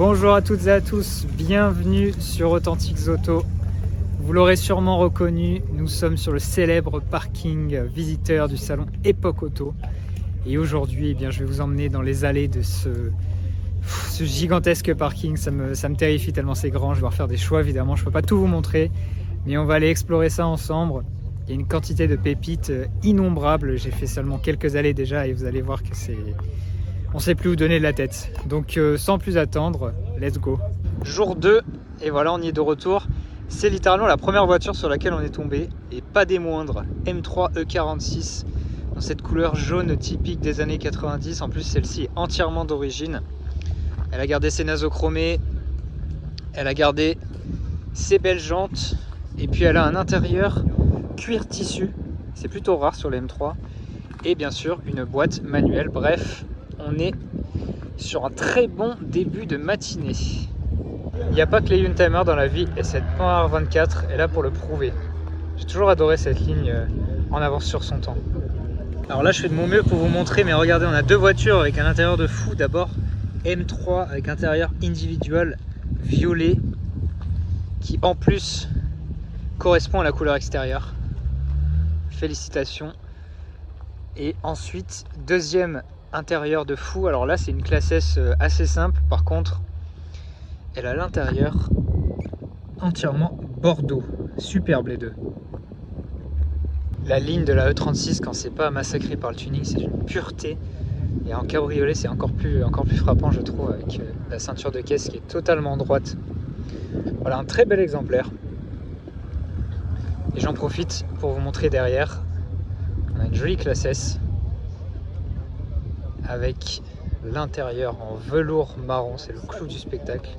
Bonjour à toutes et à tous, bienvenue sur Authentiques Auto. Vous l'aurez sûrement reconnu, nous sommes sur le célèbre parking visiteur du salon Époque Auto. Et aujourd'hui, je vais vous emmener dans les allées de ce gigantesque parking. Ça me terrifie tellement c'est grand, je vais devoir faire des choix évidemment, je ne peux pas tout vous montrer. Mais on va aller explorer ça ensemble. Il y a une quantité de pépites innombrables, j'ai fait seulement quelques allées déjà et vous allez voir que c'est... On ne sait plus où donner de la tête. Donc sans plus attendre, let's go. Jour 2, et voilà, on y est de retour. C'est littéralement la première voiture sur laquelle on est tombé, et pas des moindres. M3 E46, dans cette couleur jaune typique des années 90. En plus, celle-ci est entièrement d'origine. Elle a gardé ses naseaux chromés, elle a gardé ses belles jantes, et puis elle a un intérieur cuir tissu. C'est plutôt rare sur les M3. Et bien sûr, une boîte manuelle. Bref, on est sur un très bon début de matinée. Il n'y a pas que les Youngtimers dans la vie et cette Panhard 24 est là pour le prouver. J'ai toujours adoré cette ligne en avance sur son temps. Alors là je fais de mon mieux pour vous montrer, mais regardez, on a deux voitures avec un intérieur de fou. D'abord M3 avec intérieur individuel violet qui en plus correspond à la couleur extérieure. Félicitations. Et ensuite deuxième intérieur de fou. Alors là c'est une classe S assez simple, par contre elle a l'intérieur entièrement bordeaux, superbe les deux. La ligne de la E36 quand c'est pas massacré par le tuning, c'est une pureté, et en cabriolet c'est encore plus frappant je trouve, avec la ceinture de caisse qui est totalement droite. Voilà un très bel exemplaire, et j'en profite pour vous montrer derrière. On a une jolie classe S avec l'intérieur en velours marron, c'est le clou du spectacle.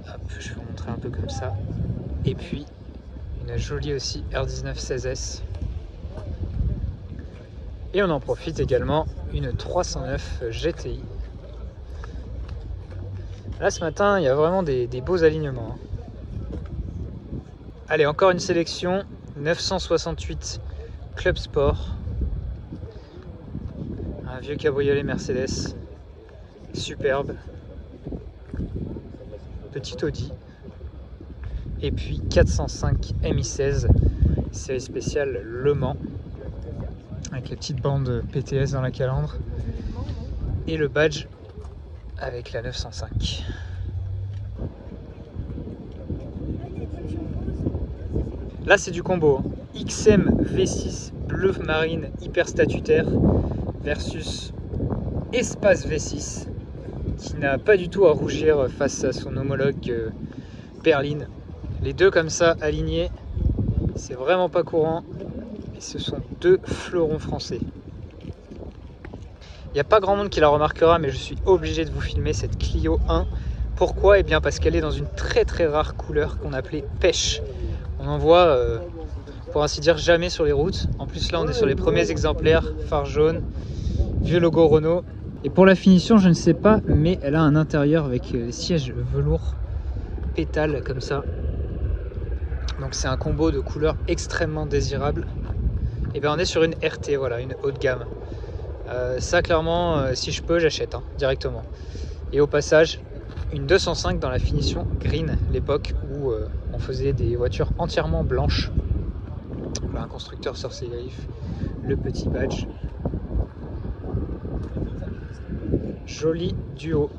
Hop, je vais vous montrer un peu comme ça. Et puis une jolie aussi R19 16S. Et on en profite également une 309 GTI. Là ce matin il y a vraiment des beaux alignements. Allez, encore une sélection 968 Club Sport. Un vieux cabriolet Mercedes, superbe. Petit Audi. Et puis 405 MI16, série spéciale Le Mans, avec les petites bandes PTS dans la calandre. Et le badge avec la 905. Là c'est du combo. XM V6 bleu marine hyper statutaire versus Espace V6 qui n'a pas du tout à rougir face à son homologue berline. Les deux comme ça alignés, c'est vraiment pas courant, et ce sont deux fleurons français. Il n'y a pas grand monde qui la remarquera, mais je suis obligé de vous filmer cette Clio 1. Pourquoi? Eh bien parce qu'elle est dans une très très rare couleur qu'on appelait pêche. On en voit pour ainsi dire jamais sur les routes. En plus là on est sur les premiers exemplaires, phare jaune, vieux logo Renault. Et pour la finition je ne sais pas, mais elle a un intérieur avec les sièges velours pétales comme ça. Donc c'est un combo de couleurs extrêmement désirable. Et bien on est sur une RT, voilà, une haut de gamme. Ça clairement si je peux j'achète directement. Et au passage une 205 dans la finition green, l'époque où on faisait des voitures entièrement blanches. Voilà, un constructeur sur ses griffes, le petit badge. Joli duo.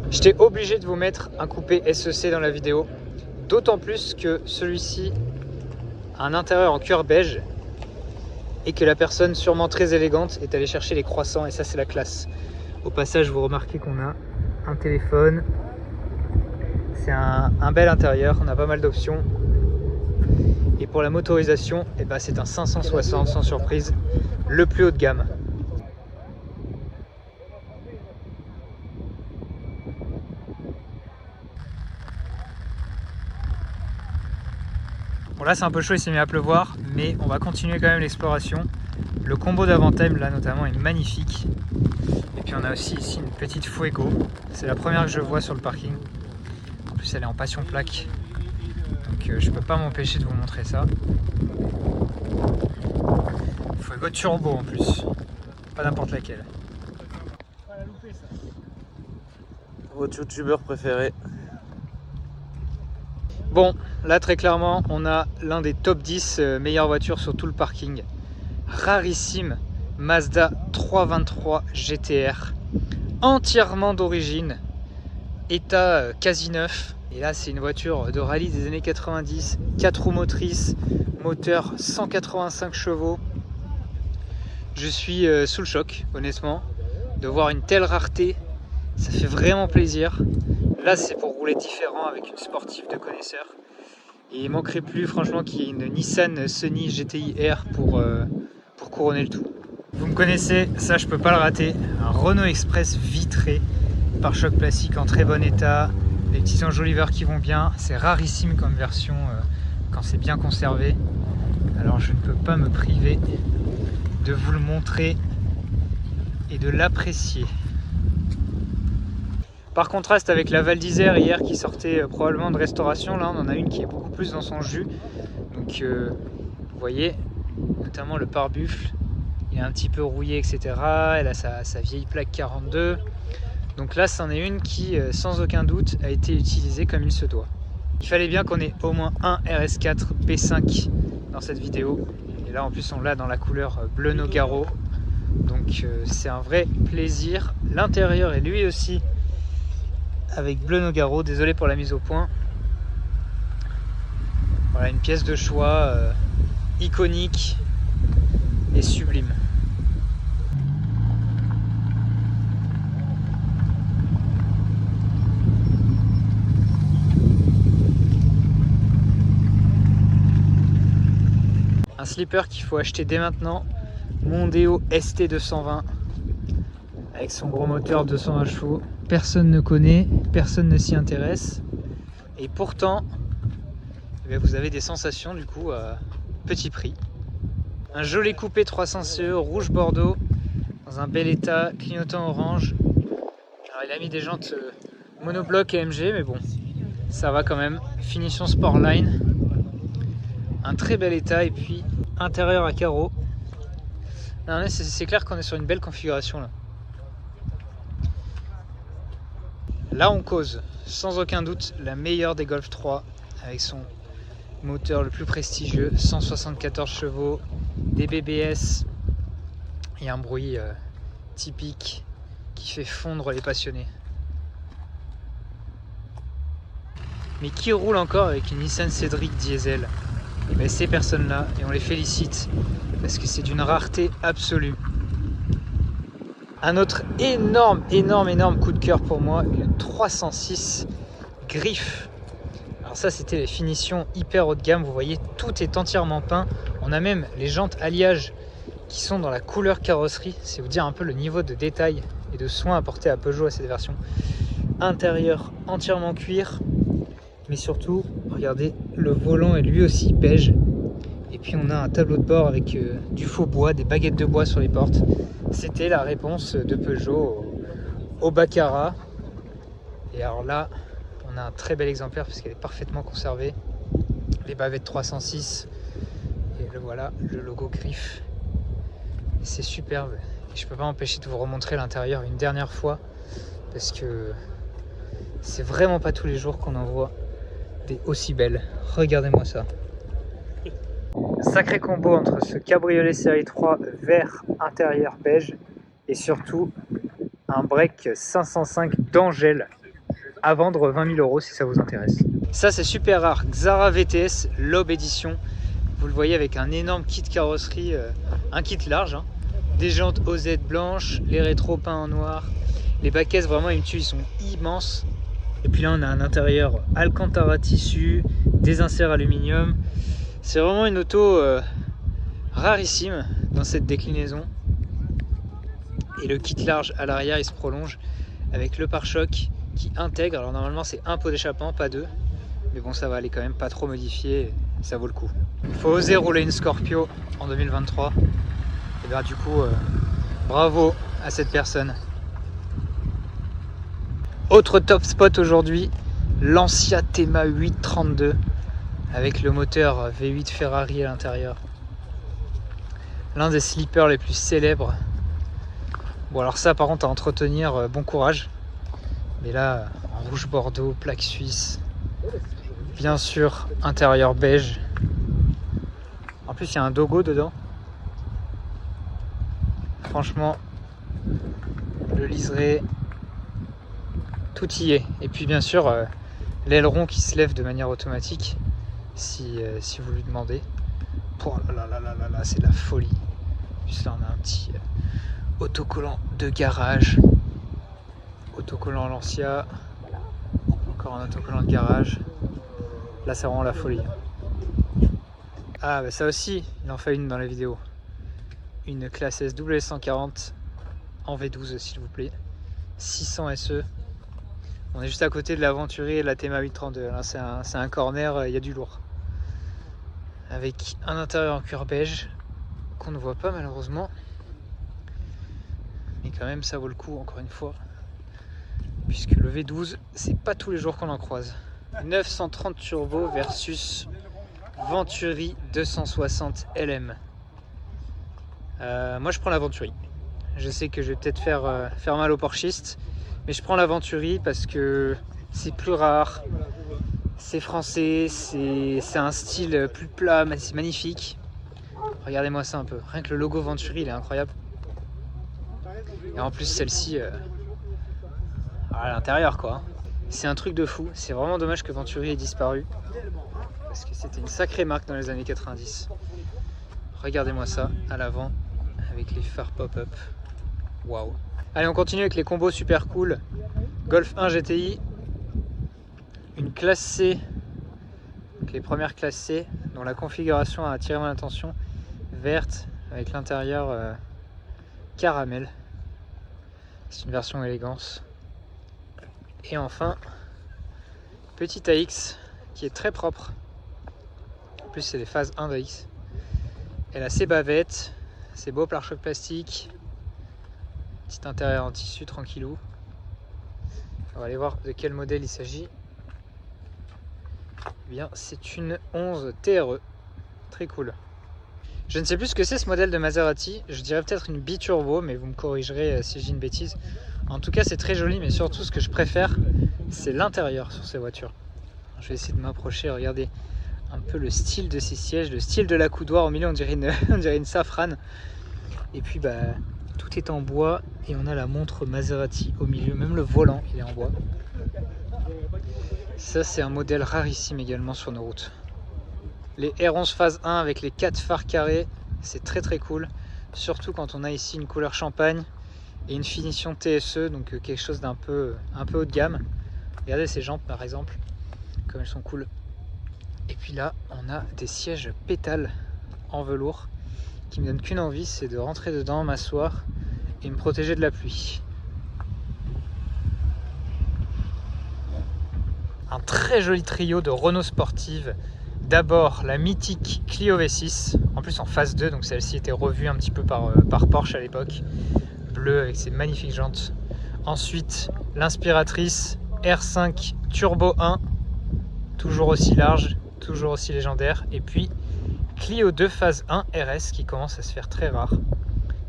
J'étais obligé de vous mettre un coupé SEC dans la vidéo, d'autant plus que celui-ci a un intérieur en cuir beige et que la personne sûrement très élégante est allée chercher les croissants, et ça c'est la classe. Au passage vous remarquez qu'on a un téléphone, c'est un bel intérieur, on a pas mal d'options. Et pour la motorisation, c'est un 560 sans surprise, le plus haut de gamme. Bon là c'est un peu chaud, il s'est mis à pleuvoir, mais on va continuer quand même l'exploration. Le combo d'Avantime là notamment est magnifique. Et puis on a aussi ici une petite Fuego, c'est la première que je vois sur le parking. En plus elle est en passion plaque, donc je peux pas m'empêcher de vous montrer ça. Fuego turbo en plus, pas n'importe laquelle. Votre youtubeur préféré? Bon, là très clairement, on a l'un des top 10 meilleures voitures sur tout le parking. Rarissime Mazda 323 GTR, entièrement d'origine, état quasi neuf. Et là, c'est une voiture de rallye des années 90, 4 roues motrices, moteur 185 chevaux. Je suis sous le choc, honnêtement, de voir une telle rareté. Ça fait vraiment plaisir. Là, c'est pour rouler différent avec une sportive de connaisseur. Et il manquerait plus, franchement, qu'il y ait une Nissan Sunny GTI R pour couronner le tout. Vous me connaissez, ça je peux pas le rater. Un Renault Express vitré, pare-choc plastique en très bon état, les petits enjoliveurs qui vont bien. C'est rarissime comme version quand c'est bien conservé. Alors je ne peux pas me priver de vous le montrer et de l'apprécier. Par contraste avec la Val d'Isère hier qui sortait probablement de restauration, là on en a une qui est beaucoup plus dans son jus. Donc vous voyez, notamment le pare-buffle, il est un petit peu rouillé, etc. Elle a sa vieille plaque 42. Donc là c'en est une qui sans aucun doute a été utilisée comme il se doit. Il fallait bien qu'on ait au moins un RS4 P5 dans cette vidéo. Et là en plus on l'a dans la couleur bleu Nogaro. Donc c'est un vrai plaisir. L'intérieur est lui aussi avec bleu Nogaro, désolé pour la mise au point. Voilà une pièce de choix iconique et sublime. Un slipper qu'il faut acheter dès maintenant, Mondeo ST220 avec son gros moteur 220 chevaux. Personne ne connaît, personne ne s'y intéresse et pourtant eh bien, vous avez des sensations du coup à petit prix. Un joli coupé 300 CE rouge bordeaux dans un bel état, clignotant orange. Alors il a mis des jantes monobloc AMG mais bon ça va quand même. Finition Sportline, un très bel état et puis intérieur à carreaux. C'est clair qu'on est sur une belle configuration là. Là on cause sans aucun doute la meilleure des Golf 3 avec son moteur le plus prestigieux, 174 chevaux, des BBS et un bruit typique qui fait fondre les passionnés. Mais qui roule encore avec une Nissan Cédric diesel? Et bien ces personnes-là, et on les félicite parce que c'est d'une rareté absolue. Un autre énorme coup de cœur pour moi, une 306 Griff. Alors ça c'était les finitions hyper haut de gamme, vous voyez tout est entièrement peint. On a même les jantes alliage qui sont dans la couleur carrosserie, c'est vous dire un peu le niveau de détail et de soin apporté à Peugeot à cette version. Intérieur entièrement cuir, mais surtout regardez le volant est lui aussi beige. Et puis on a un tableau de bord avec du faux bois, des baguettes de bois sur les portes. C'était la réponse de Peugeot au Baccarat. Et alors là, on a un très bel exemplaire parce qu'elle est parfaitement conservée. Les bavettes 306 et le voilà, le logo Griff. C'est superbe. Et je peux pas m'empêcher de vous remontrer l'intérieur une dernière fois parce que c'est vraiment pas tous les jours qu'on en voit des aussi belles. Regardez-moi ça. Sacré combo entre ce cabriolet série 3 vert intérieur beige et surtout un break 505 d'Angèle à vendre 20 000 € si ça vous intéresse. Ça c'est super rare, Xara VTS Lobe Edition. Vous le voyez avec un énorme kit carrosserie, un kit large, hein. Des jantes OZ blanches, les rétros peints en noir, les baquettes vraiment ils me tuent, ils sont immenses. Et puis là on a un intérieur Alcantara tissu, des inserts aluminium. C'est vraiment une auto rarissime dans cette déclinaison. Et le kit large à l'arrière il se prolonge avec le pare-choc qui intègre. Alors normalement c'est un pot d'échappement, pas deux. Mais bon ça va aller quand même, pas trop modifié, ça vaut le coup. Il faut oser rouler une Scorpio en 2023. Et bien du coup, bravo à cette personne. Autre top spot aujourd'hui, Lancia Thema 832 avec le moteur V8 Ferrari à l'intérieur. L'un des slippers les plus célèbres Bon alors ça par contre à entretenir, bon courage. Mais là, en rouge bordeaux, plaque suisse. Bien sûr, intérieur beige. En plus il y a un dogo dedans. Franchement, le liseré, tout y est. Et puis bien sûr, l'aileron qui se lève de manière automatique, si vous lui demandez. Oh là là là là là, c'est de la folie. Puis là on a un petit autocollant de garage. Autocollant Lancia. Encore un autocollant de garage. Là c'est vraiment la folie. Ah bah ça aussi, il en fait une dans la vidéo. Une classe S W140 en V12 s'il vous plaît. 600 SE. On est juste à côté de l'Aventurier et de la Thema 832. Là c'est un corner, il y a du lourd. Avec un intérieur en cuir beige qu'on ne voit pas malheureusement. Mais quand même ça vaut le coup encore une fois. Puisque le V12 c'est pas tous les jours qu'on en croise. 930 turbo versus Venturi 260 LM. Moi je prends la Venturi. Je sais que je vais peut-être faire mal aux porchistes, mais je prends la Venturi parce que c'est plus rare, c'est français, c'est un style plus plat, c'est magnifique. Regardez-moi ça un peu, rien que le logo Venturi il est incroyable. Et en plus celle-ci, à l'intérieur quoi, c'est un truc de fou. C'est vraiment dommage que Venturi ait disparu, parce que c'était une sacrée marque dans les années 90. Regardez-moi ça à l'avant, avec les phares pop-up. Waouh. Allez, on continue avec les combos super cool. Golf 1 GTI, une classe C, donc les premières classes C, dont la configuration a attiré mon attention, verte avec l'intérieur caramel. C'est une version élégance. Et enfin, petit AX qui est très propre. En plus, c'est les phases 1 d'AX. Elle a ses bavettes, ses beaux pare-chocs plastiques. Petit intérieur en tissu tranquillou. On va aller voir de quel modèle il s'agit. Eh bien, c'est une 11 TRE. Très cool. Je ne sais plus ce que c'est ce modèle de Maserati. Je dirais peut-être une biturbo, mais vous me corrigerez si je dis une bêtise. En tout cas, c'est très joli, mais surtout ce que je préfère, c'est l'intérieur sur ces voitures. Je vais essayer de m'approcher. Regardez un peu le style de ces sièges, le style de la coudoir. Au milieu, on dirait une safrane. Et puis, bah, tout est en bois et on a la montre Maserati au milieu. Même le volant, il est en bois. Ça, c'est un modèle rarissime également sur nos routes. Les R11 phase 1 avec les 4 phares carrés, c'est très très cool. Surtout quand on a ici une couleur champagne et une finition TSE, donc quelque chose d'un peu haut de gamme. Regardez ces jantes par exemple, comme elles sont cool. Et puis là, on a des sièges pétales en velours qui me donnent qu'une envie, c'est de rentrer dedans, m'asseoir et me protéger de la pluie. Un très joli trio de Renault Sportive. D'abord la mythique Clio V6, en plus en phase 2, donc celle-ci était revue un petit peu par Porsche à l'époque. Bleu avec ses magnifiques jantes. Ensuite l'inspiratrice R5 Turbo 1, toujours aussi large, toujours aussi légendaire. Et puis Clio 2 phase 1 RS qui commence à se faire très rare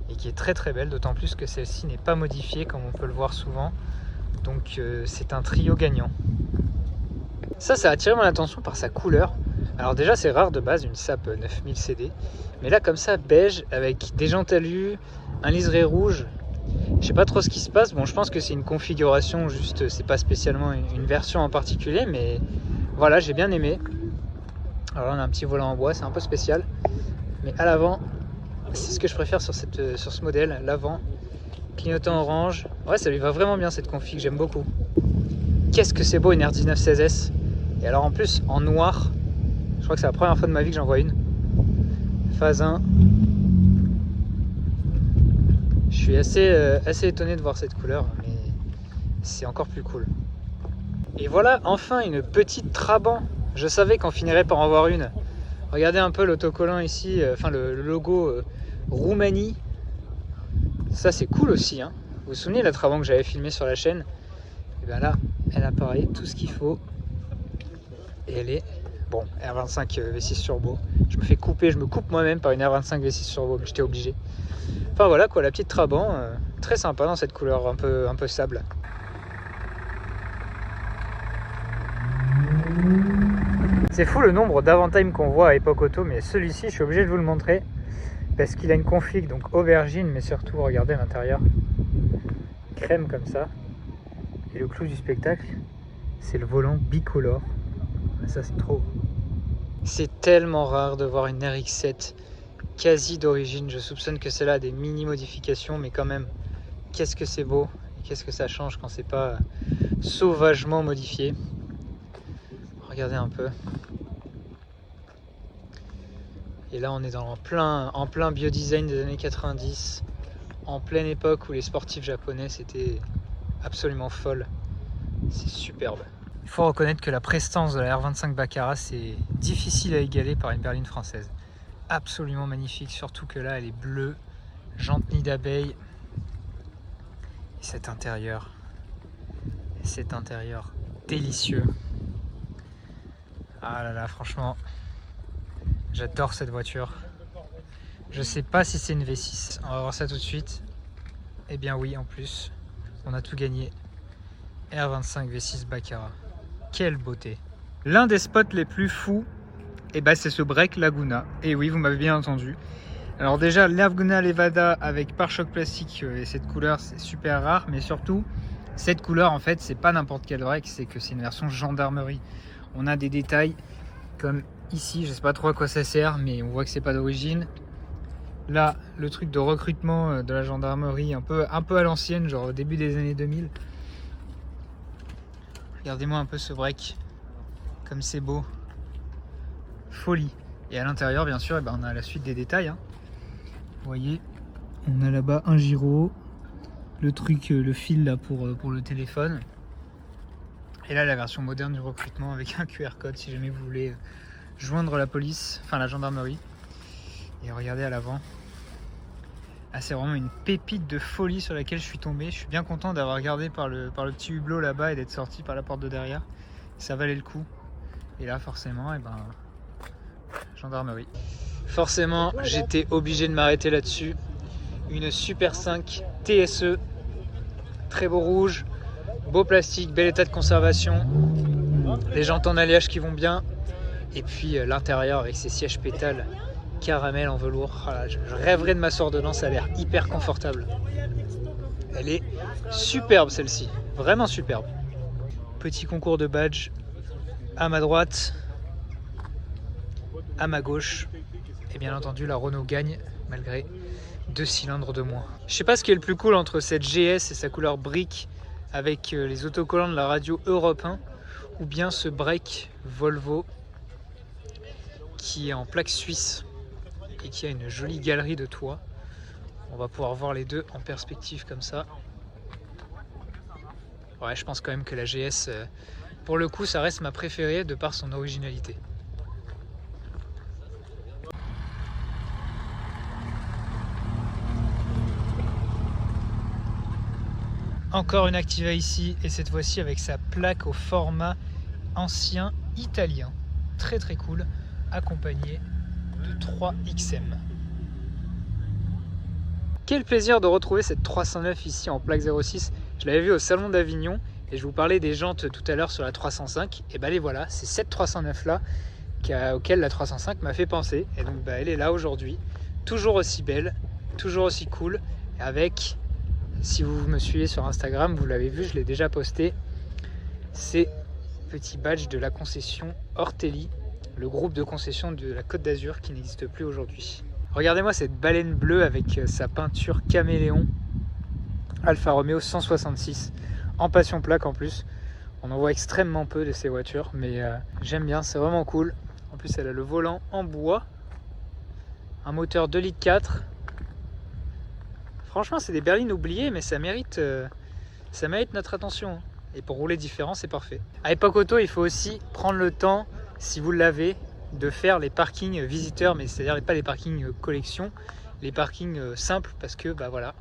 et qui est très très belle, d'autant plus que celle-ci n'est pas modifiée comme on peut le voir souvent. Donc c'est un trio gagnant. Ça a attiré mon attention par sa couleur. Alors déjà c'est rare de base une SAP 9000 CD, mais là comme ça beige avec des jantes alu, un liseré rouge, je sais pas trop ce qui se passe. Bon, je pense que c'est une configuration, juste c'est pas spécialement une version en particulier, mais voilà, j'ai bien aimé. Alors là on a un petit volant en bois, c'est un peu spécial, mais à l'avant c'est ce que je préfère sur ce modèle, l'avant clignotant orange. Ouais, ça lui va vraiment bien cette config, j'aime beaucoup. Qu'est-ce que c'est beau une R19 16S, et alors en plus en noir. Je crois que c'est la première fois de ma vie que j'en vois une. Phase 1. Je suis assez étonné de voir cette couleur, mais c'est encore plus cool. Et voilà enfin une petite Trabant. Je savais qu'on finirait par en voir une. Regardez un peu l'autocollant ici, enfin le logo Roumanie. Ça c'est cool aussi. Hein. Vous vous souvenez de la Trabant que j'avais filmée sur la chaîne? Et bien là, elle a pareil, tout ce qu'il faut. Et elle est Bon, R25 V6 Turbo. Je me fais couper, je me coupe moi-même par une R25 V6 Turbo, mais j'étais obligé. Enfin voilà quoi, la petite Trabant, très sympa dans cette couleur un peu sable. C'est fou le nombre d'Avantime qu'on voit à Epoch Auto, mais celui-ci, je suis obligé de vous le montrer parce qu'il a une config, donc aubergine, mais surtout, regardez l'intérieur, crème comme ça. Et le clou du spectacle, c'est le volant bicolore. Ça, c'est trop. C'est tellement rare de voir une RX-7 quasi d'origine. Je soupçonne que celle-là a des mini modifications, mais quand même, qu'est-ce que c'est beau, qu'est-ce que ça change quand c'est pas sauvagement modifié. Regardez un peu. Et là, on est en plein biodesign des années 90, en pleine époque où les sportifs japonais, c'était absolument folle. C'est superbe. Il faut reconnaître que la prestance de la R25 Baccarat, c'est difficile à égaler par une berline française. Absolument magnifique, surtout que là, elle est bleue, jante nid d'abeille. Et cet intérieur délicieux. Ah là là, franchement, j'adore cette voiture. Je sais pas si c'est une V6. On va voir ça tout de suite. Eh bien oui, en plus, on a tout gagné. R25 V6 Baccarat. Quelle beauté. L'un des spots les plus fous, c'est ce break Laguna. Et oui, vous m'avez bien entendu. Alors déjà, Laguna Levada avec pare-choc plastique et cette couleur, c'est super rare. Mais surtout, cette couleur, en fait, c'est pas n'importe quel break, c'est que c'est une version gendarmerie. On a des détails comme ici, je sais pas trop à quoi ça sert, mais on voit que c'est pas d'origine. Là, le truc de recrutement de la gendarmerie, un peu à l'ancienne, genre au début des années 2000. Regardez-moi un peu ce break, comme c'est beau. Folie. Et à l'intérieur, bien sûr, on a la suite des détails. Vous voyez, on a là-bas un gyro, le truc, le fil là pour le téléphone. Et là, la version moderne du recrutement avec un QR code si jamais vous voulez joindre la police, enfin la gendarmerie. Et regardez à l'avant. Ah, c'est vraiment une pépite de folie sur laquelle je suis tombé. Je suis bien content d'avoir regardé par le petit hublot là-bas et d'être sorti par la porte de derrière. Ça valait le coup. Et là, forcément, gendarmerie. Forcément, j'étais obligé de m'arrêter là-dessus. Une Super 5 TSE, très beau rouge, beau plastique, bel état de conservation. Les jantes en alliage qui vont bien. Et puis l'intérieur avec ses sièges pétales caramel en velours. Voilà, je rêverais de m'asseoir dedans, ça a l'air hyper confortable. Elle est superbe celle-ci, vraiment superbe. Petit concours de badge à ma droite, à ma gauche. Et bien entendu, la Renault gagne malgré 2 cylindres de moins. Je sais pas ce qui est le plus cool entre cette GS et sa couleur brique avec les autocollants de la radio Europe 1 ou bien ce break Volvo qui est en plaque suisse et qui a une jolie galerie de toit. On va pouvoir voir les deux en perspective comme ça. Ouais, je pense quand même que la GS, pour le coup, ça reste ma préférée de par son originalité. Encore une Activa ici, et cette fois-ci avec sa plaque au format ancien italien. Très très cool, accompagné de 3XM. Quel plaisir de retrouver cette 309 ici en plaque 06. Je l'avais vu au salon d'Avignon et je vous parlais des jantes tout à l'heure sur la 305. Et les voilà, c'est cette 309 là auquel la 305 m'a fait penser. Et donc elle est là aujourd'hui, toujours aussi belle, toujours aussi cool, avec, si vous me suivez sur Instagram, vous l'avez vu, je l'ai déjà posté, ces petits badges de la concession Ortelli, le groupe de concession de la Côte d'Azur qui n'existe plus aujourd'hui. Regardez-moi cette baleine bleue avec sa peinture caméléon Alfa Romeo 166 en passion plaque en plus. On en voit extrêmement peu de ces voitures, mais j'aime bien, c'est vraiment cool. En plus, elle a le volant en bois, un moteur 2,4 litres. Franchement, c'est des berlines oubliées, mais ça mérite notre attention. Et pour rouler différent, c'est parfait. À Epoch Auto, il faut aussi prendre le temps, si vous l'avez, de faire les parkings visiteurs, mais c'est-à-dire pas les parkings collection, les parkings simples, parce que voilà,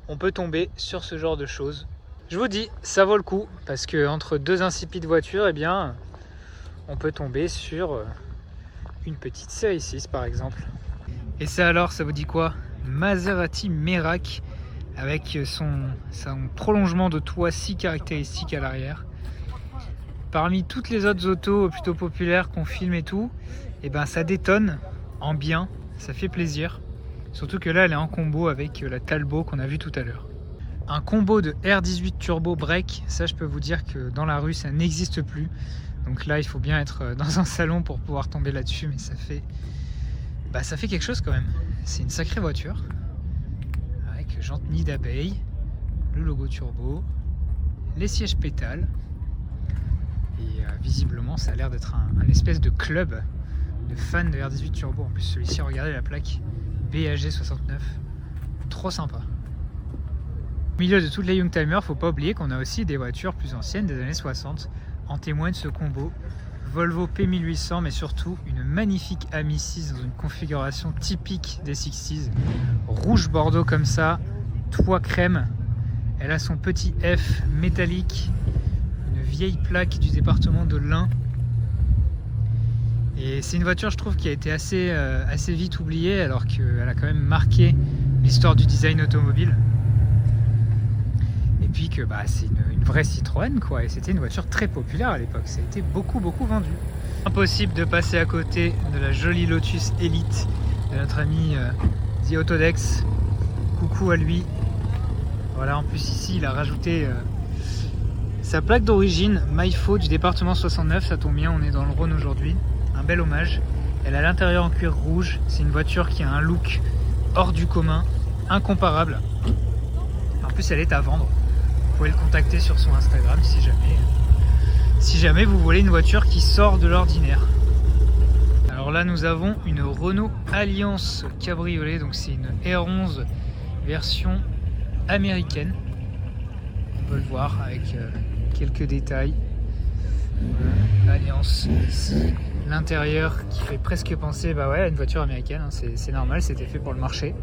on peut tomber sur ce genre de choses. Je vous dis, ça vaut le coup, parce que entre deux insipides voitures, on peut tomber sur une petite série 6 par exemple. Et ça alors, ça vous dit quoi? Maserati Merak avec son prolongement de toit si caractéristique à l'arrière. Parmi toutes les autres autos plutôt populaires qu'on filme et tout, et ben ça détonne en bien, ça fait plaisir. Surtout que là elle est en combo avec la Talbot qu'on a vu tout à l'heure. Un combo de R18 Turbo Break, ça je peux vous dire que dans la rue ça n'existe plus. Donc là il faut bien être dans un salon pour pouvoir tomber là-dessus, mais ça fait quelque chose quand même. C'est une sacrée voiture. Avec jante nid d'abeille, le logo turbo, les sièges pétales. Et visiblement ça a l'air d'être un espèce de club de fans de R18 Turbo. En plus celui-ci, regardez la plaque BAG69, trop sympa. Au milieu de toutes les Youngtimers, faut pas oublier qu'on a aussi des voitures plus anciennes des années 60. En témoigne ce combo Volvo P1800, mais surtout une magnifique Ami 6 dans une configuration typique des 60s. Rouge bordeaux comme ça, toit crème. Elle a son petit F métallique, une vieille plaque du département de l'Ain. Et c'est une voiture, je trouve, qui a été assez vite oubliée, alors qu'elle a quand même marqué l'histoire du design automobile. Et puis que c'est une vraie Citroën, quoi. Et c'était une voiture très populaire à l'époque. Ça a été beaucoup vendu. Impossible de passer à côté de la jolie Lotus Elite de notre ami The Autodex. Coucou à lui. Voilà, en plus ici, il a rajouté sa plaque d'origine, Maifo du département 69. Ça tombe bien, on est dans le Rhône aujourd'hui. Un bel hommage. Elle a l'intérieur en cuir rouge. C'est une voiture qui a un look hors du commun, incomparable. En plus, elle est à vendre. Vous pouvez le contacter sur son Instagram si jamais vous voulez une voiture qui sort de l'ordinaire. Alors là, nous avons une Renault Alliance cabriolet. Donc c'est une R11 version américaine. On peut le voir avec quelques détails. Voilà, Alliance ici. L'intérieur qui fait presque penser à une voiture américaine. Hein. C'est normal, c'était fait pour le marché.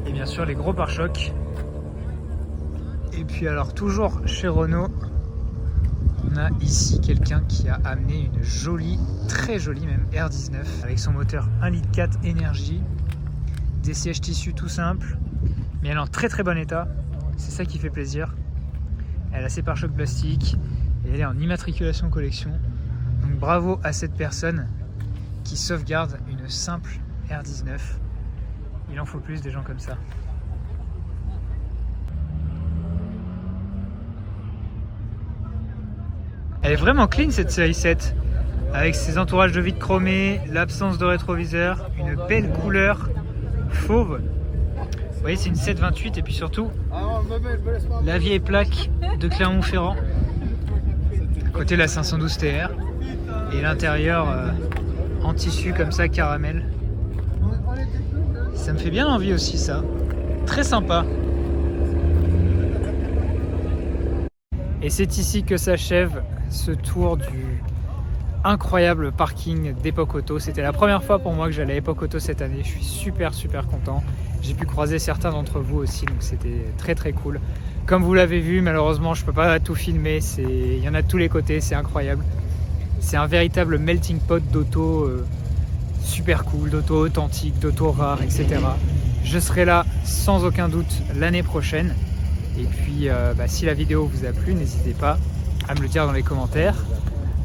Et bien sûr les gros pare-chocs. Et puis alors toujours chez Renault, on a ici quelqu'un qui a amené une jolie, très jolie même R19 avec son moteur 1,4 litre énergie, des sièges tissus tout simples, mais elle est en très bon état, c'est ça qui fait plaisir. Elle a ses pare-chocs plastiques et elle est en immatriculation collection. Donc bravo à cette personne qui sauvegarde une simple R19. Il en faut plus des gens comme ça. Elle est vraiment clean cette série 7, avec ses entourages de vitres chromées, l'absence de rétroviseur, une belle couleur fauve. Vous voyez, c'est une 728 et puis surtout la vieille plaque de Clermont-Ferrand, côté la 512 TR, et l'intérieur en tissu comme ça, caramel. Ça me fait bien envie aussi ça, très sympa. Et c'est ici que s'achève ce tour du incroyable parking d'Epoch Auto. C'était la première fois pour moi que j'allais à Epoch Auto cette année. Je suis super content. J'ai pu croiser certains d'entre vous aussi, donc c'était très cool. Comme vous l'avez vu, malheureusement je peux pas tout filmer, il y en a de tous les côtés, c'est incroyable. C'est un véritable melting pot d'auto super cool, d'auto authentique, d'auto rare, etc. Je serai là sans aucun doute l'année prochaine. Et puis si la vidéo vous a plu, n'hésitez pas à me le dire dans les commentaires,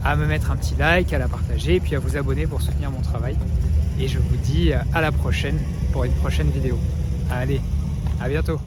à me mettre un petit like, à la partager et puis à vous abonner pour soutenir mon travail. Et je vous dis à la prochaine pour une prochaine vidéo. Allez, à bientôt!